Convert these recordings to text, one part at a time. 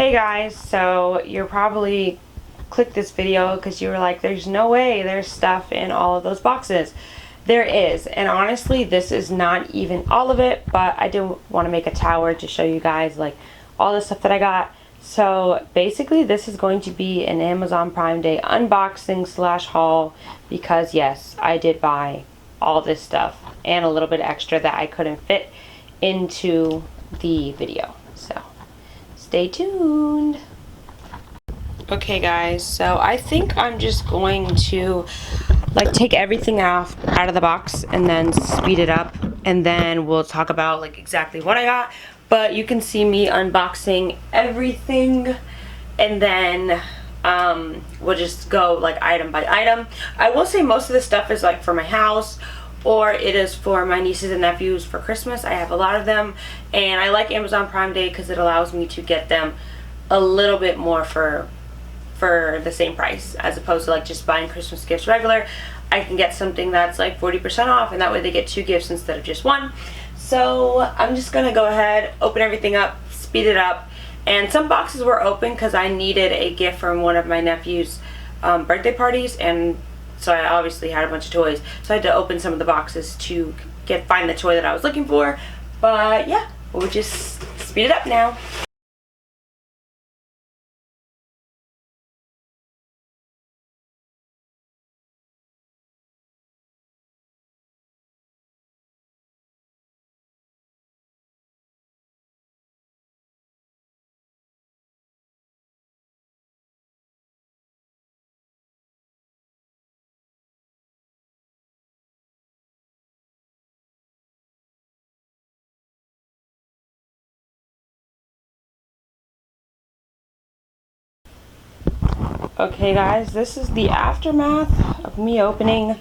Hey guys, so you're probably clicked this video because you were like, there's no way there's stuff in all of those boxes. There is, and honestly this is not even all of it, but I do want to make a tower to show you guys like all the stuff that I got. So basically this is going to be an Amazon Prime Day unboxing slash haul, because yes, I did buy all this stuff and a little bit extra that I couldn't fit into the video. So stay tuned. Okay guys, so I think I'm just going to like take everything out of the box and then speed it up, and then we'll talk about like exactly what I got. But you can see me unboxing everything, and then we'll just go like item by item. I will say most of the stuff is like for my house, or it is for my nieces and nephews for Christmas. I have a lot of them, and I like Amazon Prime Day because it allows me to get them a little bit more for the same price, as opposed to like just buying Christmas gifts regular. I can get something that's like 40% off, and that way they get 2 gifts instead of just 1. So I'm just gonna go ahead, open everything up, speed it up. And some boxes were open because I needed a gift from one of my nephew's birthday parties, and so I obviously had a bunch of toys, so I had to open some of the boxes to find the toy that I was looking for. But yeah, we'll just speed it up now. Okay guys, this is the aftermath of me opening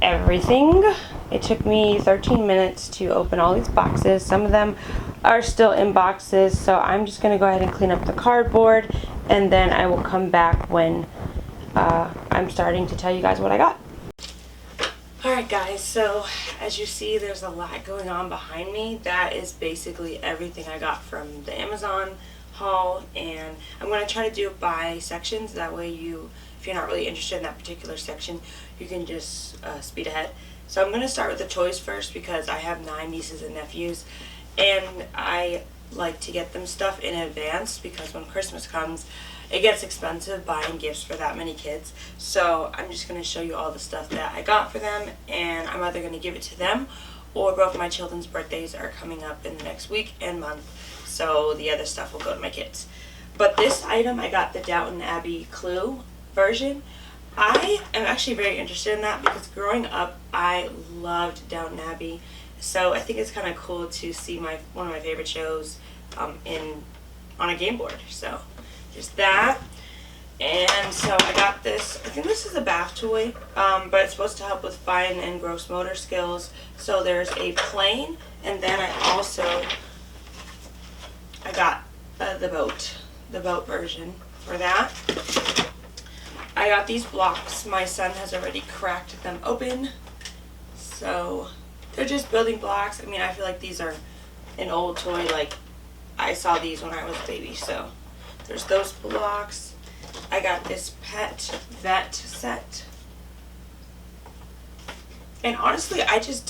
everything. It took me 13 minutes to open all these boxes. Some of them are still in boxes, so I'm just going to go ahead and clean up the cardboard, and then I will come back when I'm starting to tell you guys what I got. Alright guys, so as you see, there's a lot going on behind me. That is basically everything I got from the Amazon haul, and I'm going to try to do it by sections. That way if you're not really interested in that particular section, you can just speed ahead. So I'm going to start with the toys first, because I have 9 nieces and nephews, and I like to get them stuff in advance, because when Christmas comes it gets expensive buying gifts for that many kids. So I'm just going to show you all the stuff that I got for them, and I'm either going to give it to them, or both my children's birthdays are coming up in the next week and month, so the other stuff will go to my kids. But this item, I got the Downton Abbey Clue version. I am actually very interested in that, because growing up I loved Downton Abbey, so I think it's kind of cool to see one of my favorite shows on a game board. So just that. And so I got this, I think this is a bath toy, but it's supposed to help with fine and gross motor skills. So there's a plane, and then I got the boat version for that. I got these blocks. My son has already cracked them open, so they're just building blocks. I mean, I feel like these are an old toy. Like, I saw these when I was a baby, so there's those blocks. I got this pet vet set, and honestly I just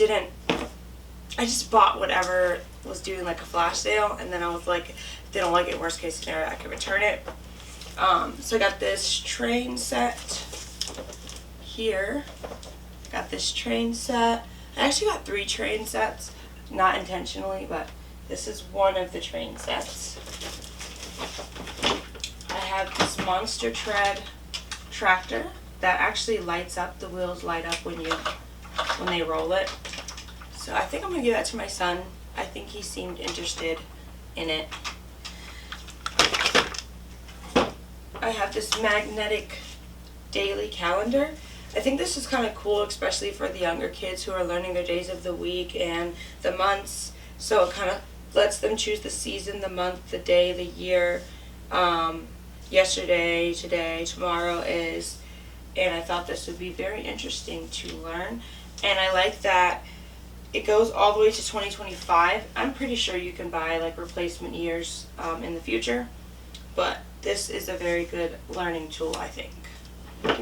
bought whatever was doing like a flash sale, and then I was like, if they don't like it, worst case scenario, I can return it. So I got this train set here. Got this train set. I actually got 3 train sets, not intentionally, but this is one of the train sets. I have this Monster Tread tractor that actually lights up. The wheels light up when they roll it. So I think I'm gonna give that to my son. I think he seemed interested in it. I have this magnetic daily calendar. I think this is kind of cool, especially for the younger kids who are learning their days of the week and the months. So it kind of lets them choose the season, the month, the day, the year. Yesterday, today, tomorrow is, and I thought this would be very interesting to learn. And I like that it goes all the way to 2025. I'm pretty sure you can buy like replacement years in the future. but this is a very good learning tool, I think.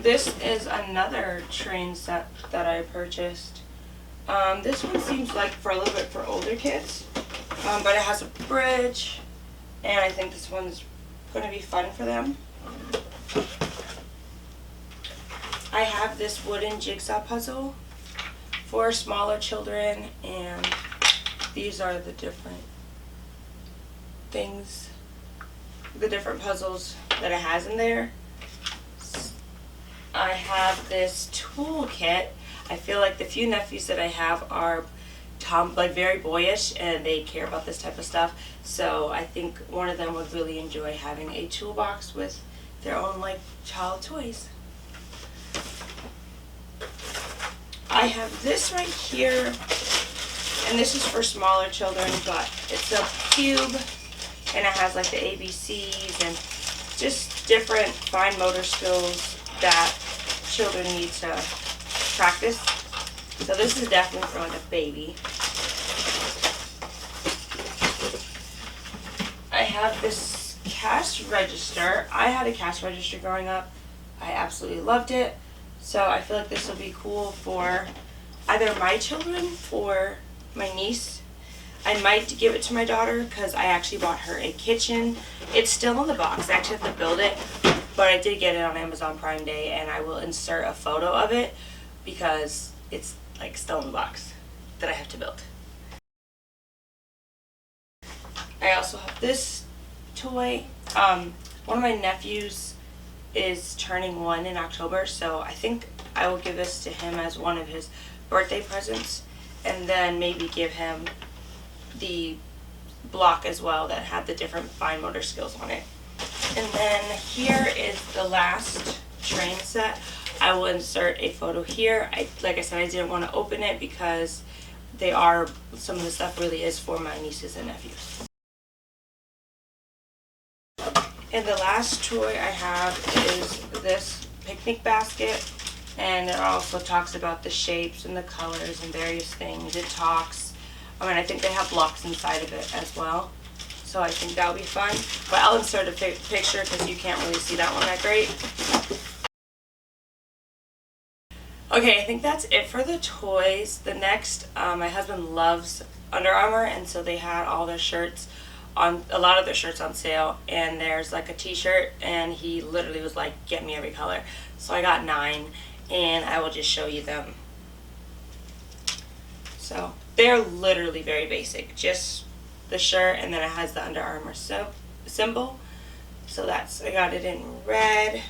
This is another train set that I purchased. This one seems like for a little bit for older kids, but it has a bridge, and I think this one's going to be fun for them. I have this wooden jigsaw puzzle for smaller children, and these are the different things, the different puzzles that it has in there. I have this toolkit. I feel like the few nephews that I have are like very boyish, and they care about this type of stuff. So I think one of them would really enjoy having a toolbox with their own like child toys. I have this right here, and this is for smaller children, but it's a cube, and it has like the ABCs and just different fine motor skills that children need to practice. So this is definitely for like a baby. I have this cash register. I had a cash register growing up. I absolutely loved it. So I feel like this will be cool for either my children or my niece. I might give it to my daughter because I actually bought her a kitchen. It's still in the box. I actually have to build it, but I did get it on Amazon Prime Day, and I will insert a photo of it because it's like still in the box that I have to build. I also have this toy. One of my nephews is turning 1 in October, so I think I will give this to him as one of his birthday presents, and then maybe give him the block as well that had the different fine motor skills on it. And then here is the last train set. I will insert a photo here. Like I said, I didn't want to open it because some of the stuff really is for my nieces and nephews. And the last toy I have is this picnic basket, and it also talks about the shapes and the colors and various things. It talks, I think they have blocks inside of it as well, so I think that'll be fun. But I'll insert a picture because you can't really see that one that great. Okay, I think that's it for the toys. The next, my husband loves Under Armour, and so they had all their shirts on, a lot of their shirts on sale, and there's like a t-shirt, and he literally was like, get me every color. So I got 9, and I will just show you them. So they're literally very basic, just the shirt, and then it has the Under Armour symbol. So I got it in red,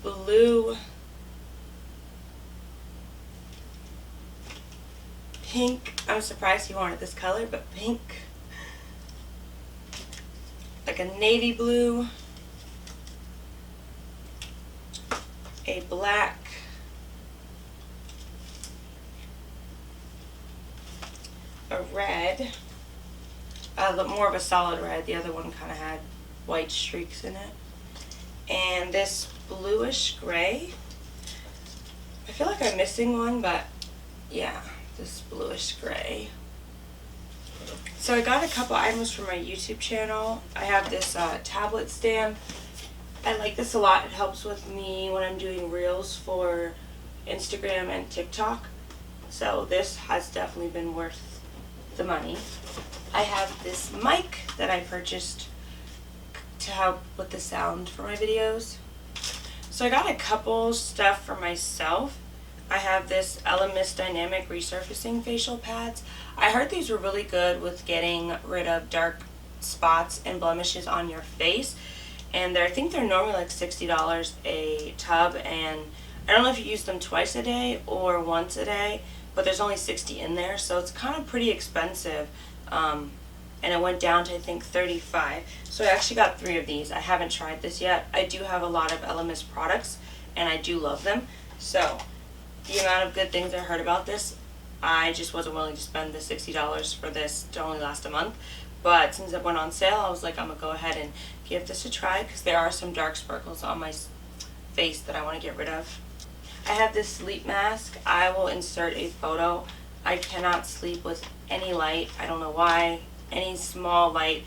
blue, pink. I'm surprised he wanted this color, but pink. Like a navy blue, a black, a red, more of a solid red. The other one kind of had white streaks in it. And this bluish gray. I feel like I'm missing one, but yeah, this bluish gray. So I got a couple items from my YouTube channel. I have this tablet stand. I like this a lot. It helps with me when I'm doing reels for Instagram and TikTok. So this has definitely been worth the money. I have this mic that I purchased to help with the sound for my videos. So I got a couple stuff for myself. I have this Elemis Dynamic Resurfacing facial pads. I heard these were really good with getting rid of dark spots and blemishes on your face. And I think they're normally like $60 a tub, and I don't know if you use them twice a day or once a day, but there's only 60 in there, so it's kind of pretty expensive. And it went down to I think $35. So I actually got 3 of these. I haven't tried this yet. I do have a lot of Elemis products, and I do love them. So the amount of good things I heard about this, I just wasn't willing to spend the $60 for this to only last a month. But since it went on sale, I was like, I'm going to go ahead and give this a try, because there are some dark sparkles on my face that I want to get rid of. I have this sleep mask. I will insert a photo. I cannot sleep with any light. I don't know why. Any small light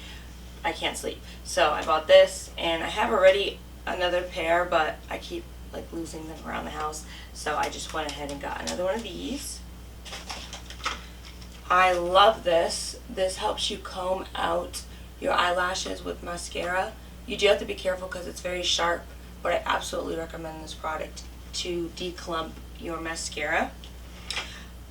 I can't sleep. So I bought this, and I have already another pair, but I keep like losing them around the house. So I just went ahead and got another one of these. I love this. This helps you comb out your eyelashes with mascara. You do have to be careful because it's very sharp, but I absolutely recommend this product to declump your mascara.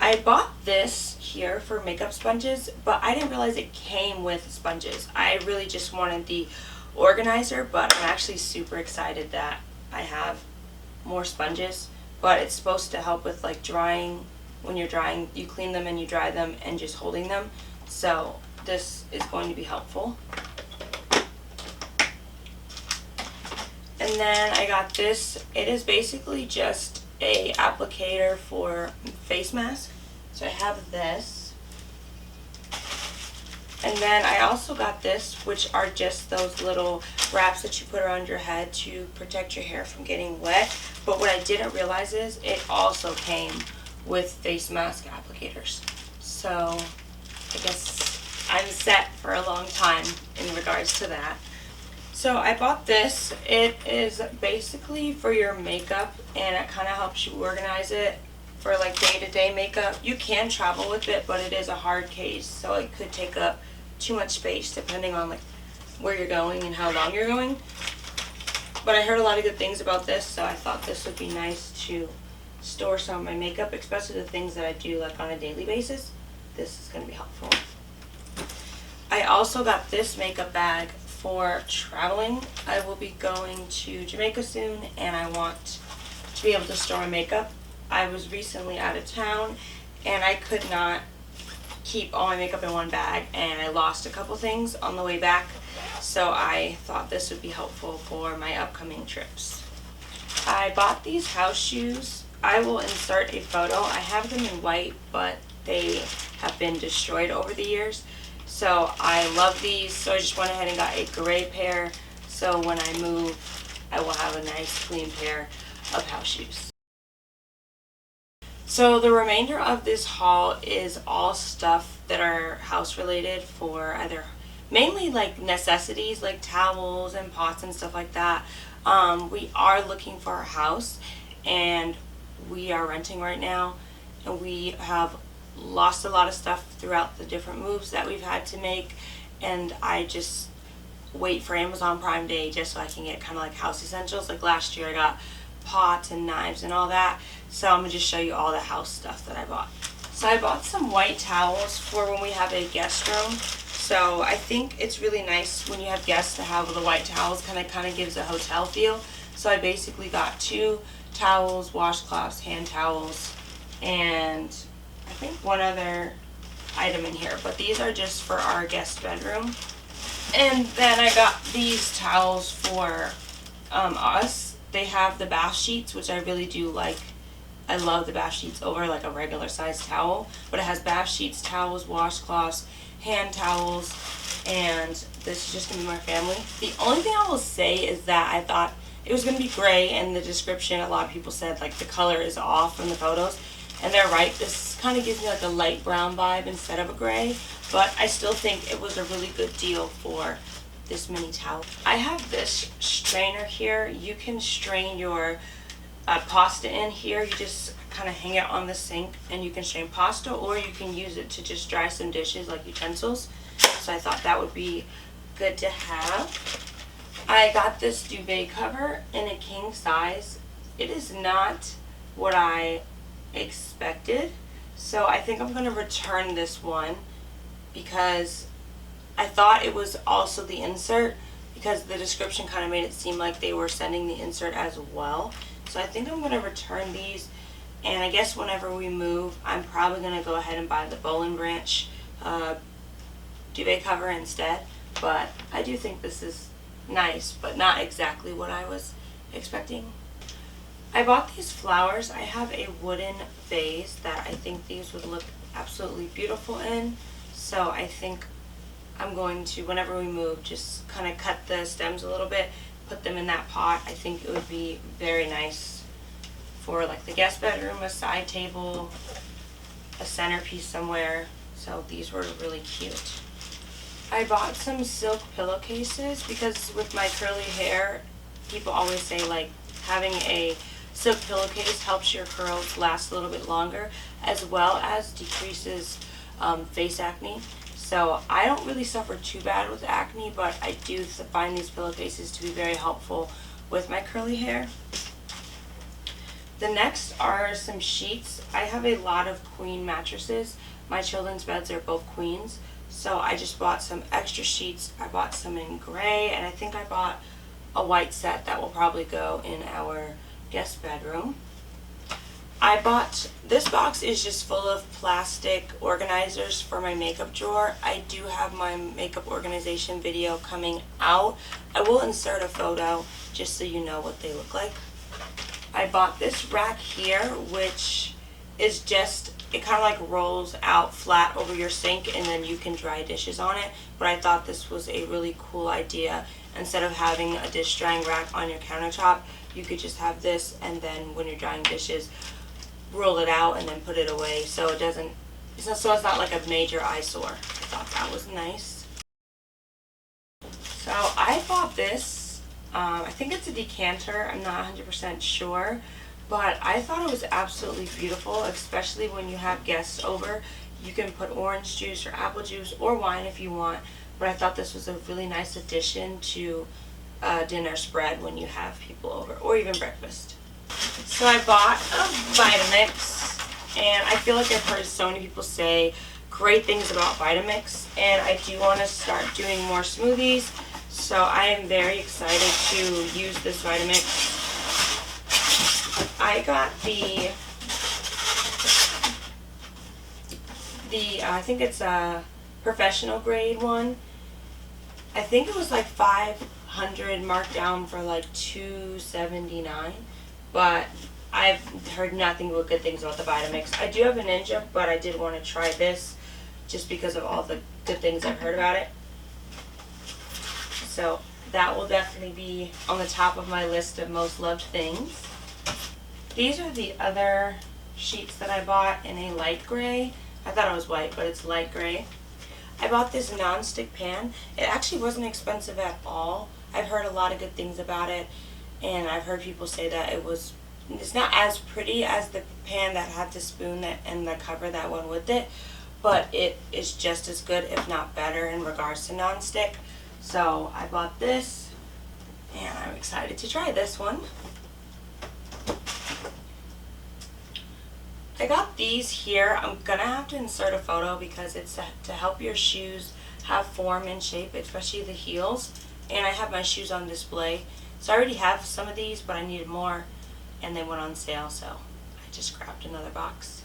I bought this here for makeup sponges, but I didn't realize it came with sponges. I really just wanted the organizer, but I'm actually super excited that I have more sponges. But it's supposed to help with like drying. When you're drying, you clean them and you dry them and just holding them. So this is going to be helpful. And then I got this. It is basically just a applicator for face mask. So I have this. And then I also got this, which are just those little wraps that you put around your head to protect your hair from getting wet. But what I didn't realize is it also came with face mask applicators. So I guess I'm set for a long time in regards to that. So I bought this. It is basically for your makeup, and it kind of helps you organize it for like day-to-day makeup. You can travel with it, but it is a hard case, so it could take up too much space depending on like where you're going and how long you're going. But I heard a lot of good things about this, so I thought this would be nice to store some of my makeup, especially the things that I do like on a daily basis. This is going to be helpful. I also got this makeup bag for traveling. I will be going to Jamaica soon, and I want to be able to store my makeup. I was recently out of town, and I could not keep all my makeup in one bag, and I lost a couple things on the way back, so I thought this would be helpful for my upcoming trips. I bought these house shoes. I will insert a photo. I have them in white, but they have been destroyed over the years. So I love these, so I just went ahead and got a gray pair, so when I move, I will have a nice clean pair of house shoes. So the remainder of this haul is all stuff that are house related for either mainly like necessities like towels and pots and stuff like that. We are looking for a house, and we are renting right now, and we have lost a lot of stuff throughout the different moves that we've had to make, and I just wait for Amazon Prime Day just so I can get kind of like house essentials. Like last year I got pots and knives and all that, so I'm gonna just show you all the house stuff that I bought. So I bought some white towels for when we have a guest room. So I think it's really nice when you have guests to have the white towels, kind of gives a hotel feel. So I basically got 2 towels, washcloths, hand towels, and I think one other item in here, but these are just for our guest bedroom. And then I got these towels for us. They have the bath sheets, which I really do like. I love the bath sheets over like a regular size towel, but it has bath sheets, towels, washcloths, hand towels, and this is just gonna be my family. The only thing I will say is that I thought it was gonna be gray. In the description, a lot of people said like the color is off from the photos, and they're right. This kind of gives me like a light brown vibe instead of a gray, but I still think it was a really good deal for this mini towel. I have this strainer here. You can strain your pasta in here. You just kind of hang it on the sink and you can strain pasta, or you can use it to just dry some dishes like utensils. So I thought that would be good to have. I got this duvet cover in a king size. It is not what I expected, so I think I'm going to return this one because I thought it was also the insert, because the description kind of made it seem like they were sending the insert as well. So I think I'm going to return these, and I guess whenever we move, I'm probably going to go ahead and buy the Boll & Branch duvet cover instead. But I do think this is nice, but not exactly what I was expecting. I bought these flowers. I have a wooden vase that I think these would look absolutely beautiful in. So I think I'm going to, whenever we move, just kind of cut the stems a little bit, put them in that pot. I think it would be very nice for like the guest bedroom, a side table, a centerpiece somewhere. So these were really cute. I bought some silk pillowcases because with my curly hair, people always say like having a silk pillowcase helps your curls last a little bit longer, as well as decreases face acne. So I don't really suffer too bad with acne, but I do find these pillowcases to be very helpful with my curly hair. The next are some sheets. I have a lot of queen mattresses. My children's beds are both queens, so I just bought some extra sheets. I bought some in gray, and I think I bought a white set that will probably go in our guest bedroom. I bought, this box is just full of plastic organizers for my makeup drawer. I do have my makeup organization video coming out. I will insert a photo just so you know what they look like. I bought this rack here, which is just, it kind of like rolls out flat over your sink and then you can dry dishes on it. But I thought this was a really cool idea. Instead of having a dish drying rack on your countertop, you could just have this, and then when you're drying dishes, roll it out and then put it away so it doesn't, so it's not like a major eyesore. I thought that was nice. So I bought this, I think it's a decanter, I'm not 100% sure, but I thought it was absolutely beautiful, especially when you have guests over. You can put orange juice or apple juice or wine if you want, but I thought this was a really nice addition to dinner spread when you have people over, or even breakfast. So I bought a Vitamix, and I feel like I've heard so many people say great things about Vitamix, and I do want to start doing more smoothies, so I am very excited to use this Vitamix. I got I think it's a professional grade one. I think it was like 500 marked down for like $2.79. But I've heard nothing but good things about the Vitamix. I do have a Ninja, but I did want to try this just because of all the good things I've heard about it. So that will definitely be on the top of my list of most loved things. These are the other sheets that I bought in a light gray. I thought it was white, but it's light gray. I bought this non-stick pan. It actually wasn't expensive at all. I've heard a lot of good things about it. And I've heard people say that it's not as pretty as the pan that had the spoon and the cover that went with it, but it is just as good, if not better, in regards to non-stick. So I bought this, and I'm excited to try this one. I got these here. I'm gonna have to insert a photo because it's to help your shoes have form and shape, especially the heels. And I have my shoes on display. So I already have some of these, but I needed more, and they went on sale, so I just grabbed another box.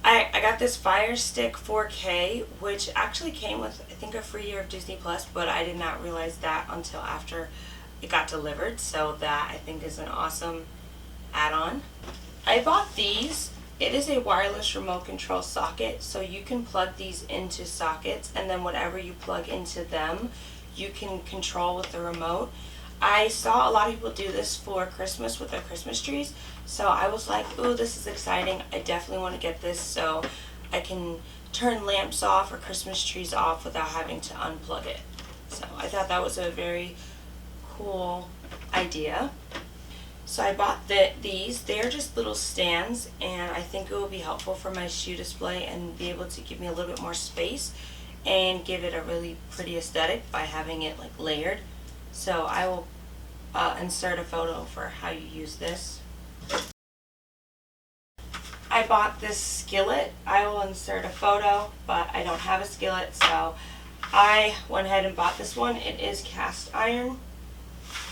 I got this Fire Stick 4K, which actually came with, I think, a free year of Disney Plus, but I did not realize that until after it got delivered, so that I think is an awesome add-on. I bought these. It is a wireless remote control socket, so you can plug these into sockets, and then whatever you plug into them, you can control with the remote. I saw a lot of people do this for Christmas with their Christmas trees, so I was like, ooh, this is exciting. I definitely want to get this so I can turn lamps off or Christmas trees off without having to unplug it. So I thought that was a very cool idea. So I bought these. They're just little stands, and I think it will be helpful for my shoe display and be able to give me a little bit more space and give it a really pretty aesthetic by having it like layered. So I will insert a photo for how you use this. I bought this skillet. I will insert a photo, but I don't have a skillet, so I went ahead and bought this one. It is cast iron,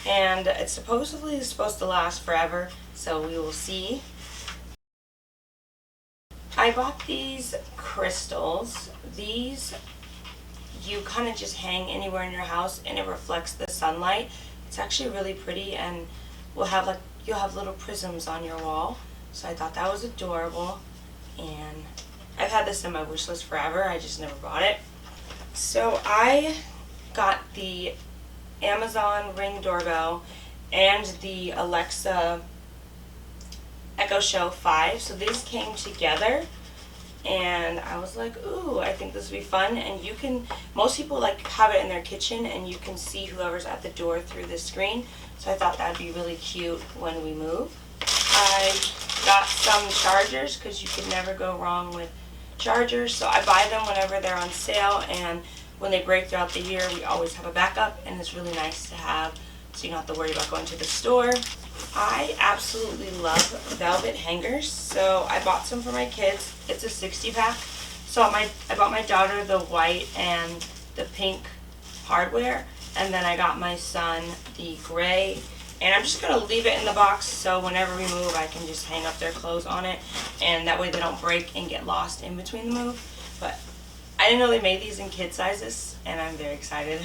and it's supposedly supposed to last forever, so we will see. I bought these crystals. These you kind of just hang anywhere in your house and it reflects the sunlight. It's actually really pretty, and you'll have little prisms on your wall. So I thought that was adorable, and I've had this in my wish list forever. I just never bought it. So I got the Amazon Ring doorbell and the Alexa Echo Show 5. So these came together. and I was like, ooh, I think this would be fun. And you can, most people like have it in their kitchen and you can see whoever's at the door through the screen. So I thought that would be really cute when we move. I got some chargers because you could never go wrong with chargers. So I buy them whenever they're on sale, and when they break throughout the year, we always have a backup, and it's really nice to have so you don't have to worry about going to the store. I absolutely love velvet hangers, so I bought some for my kids. It's a 60-pack. So I bought my daughter the white and the pink hardware, and then I got my son the gray. And I'm just going to leave it in the box so whenever we move I can just hang up their clothes on it, and that way they don't break and get lost in between the move. But I didn't know they made these in kid sizes, and I'm very excited.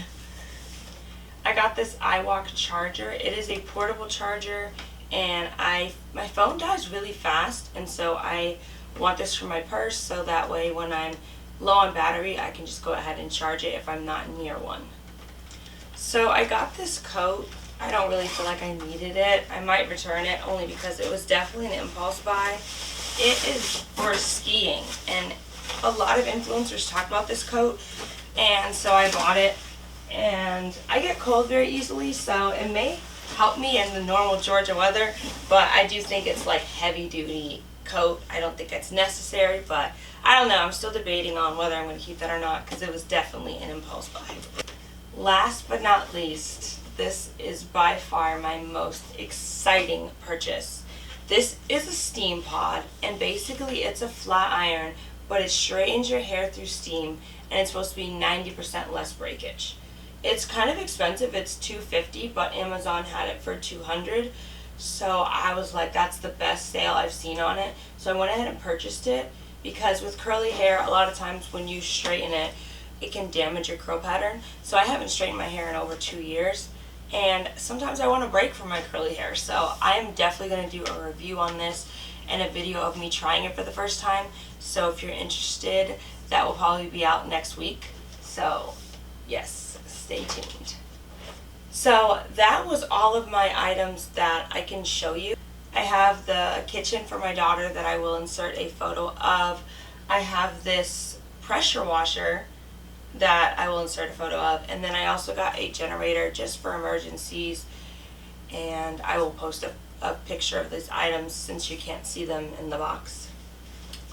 I got this Iwok Charger. It is a portable charger, and my phone dies really fast, and so I want this for my purse so that way when I'm low on battery I can just go ahead and charge it if I'm not near one. So I got this coat. I don't really feel like I needed it. I might return it only because it was definitely an impulse buy. It is for skiing, and a lot of influencers talk about this coat, and so I bought it. And I get cold very easily, so it may help me in the normal Georgia weather, but I do think it's like heavy duty coat. I don't think it's necessary, but I don't know. I'm still debating on whether I'm going to keep that or not because it was definitely an impulse buy. Last but not least, this is by far my most exciting purchase. This is a steam pod, and basically it's a flat iron, but it straightens your hair through steam, and it's supposed to be 90% less breakage. It's kind of expensive. It's $250, but Amazon had it for $200. So I was like, that's the best sale I've seen on it. So I went ahead and purchased it because with curly hair, a lot of times when you straighten it, it can damage your curl pattern. So I haven't straightened my hair in over 2 years. And sometimes I want a break from my curly hair. So I'm definitely going to do a review on this and a video of me trying it for the first time. So if you're interested, that will probably be out next week. So yes, stay tuned. So that was all of my items that I can show you. I have the kitchen for my daughter that I will insert a photo of. I have this pressure washer that I will insert a photo of, and then I also got a generator just for emergencies, and I will post a picture of these items since you can't see them in the box.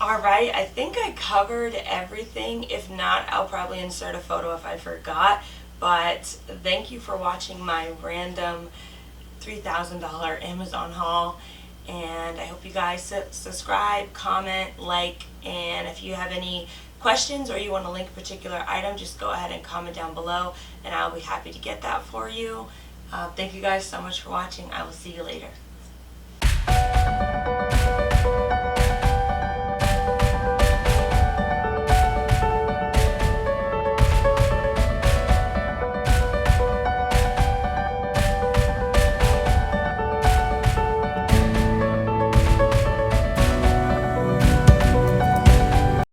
Alright, I think I covered everything. If not, I'll probably insert a photo if I forgot, but thank you for watching my random $3,000 Amazon haul, and I hope you guys subscribe, comment, like, and if you have any questions or you want to link a particular item, just go ahead and comment down below and I'll be happy to get that for you. Thank you guys so much for watching. I will see you later.